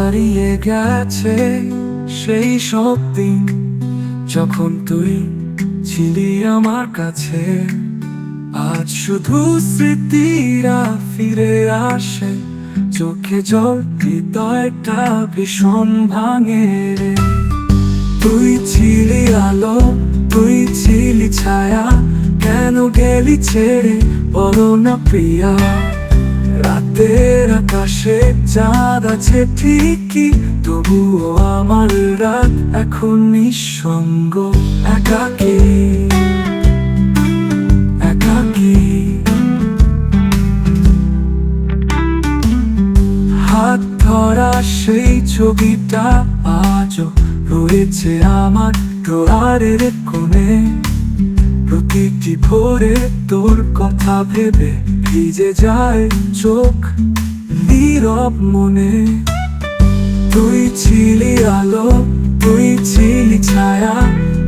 হারিয়ে গেছে সেই সব দিন যখন তুই ছিলি আমার কাছে। আজ শুধু স্মৃতিরা ফিরে আসে, চোখে জল, হৃদয়টা ভীষণ ভাঙে রে। তুই ছিলি আলো, তুই ছিলি ছায়া, কেন গেলি ছেড়ে বলো না প্রিয়া। রাতের আকাশে চাঁদ আছে ঠিকই, তবুও আমার রাত এখন নিঃসঙ্গ, একাকী একাকী। হাত ধরা সেই ছবিটা আজও রয়েছে আমার দুয়ারের কোণে। প্রতিটি ভোরে তোর কথা ভেবে ভিজে যায় চোখ, নীরব মনে। তুই ছিলি আলো, তুই ছিলি ছায়া,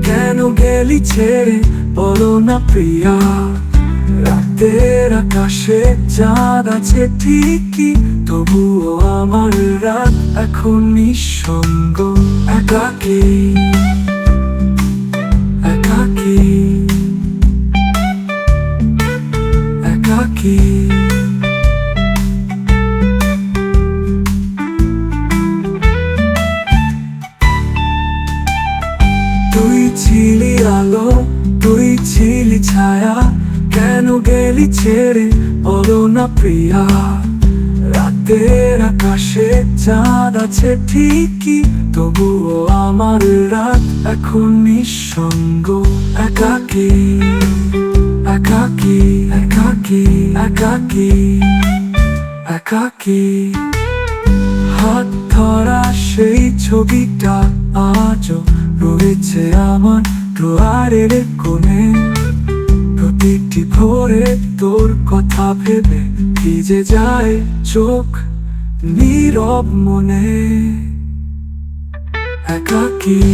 কেন গেলি ছেড়ে বলো না প্রিয়া। রাতের আকাশে চাঁদ আছে ঠিকই, তবুও আমার রাত এখন নিঃসঙ্গ, একাকী একাকী একাকী। তুই ছিলি আলো, তুই ছিলি ছায়া, কেন গেলি ছেড়ে বলো না প্রিয়া। রাতের আকাশে চাঁদ আছে ঠিকই, তবুও আমার রাত এখন নিঃসঙ্গ, একাকী একাকী একাকী একাকী একাকী। হাত ধরা সেই ছবিটা আজও রয়েছে আমার দুয়ারের কোণে। প্রতিটি ভোরে তোর কথা ভেবে ভিজে যায় চোখ, নীরব মনে, একাকী।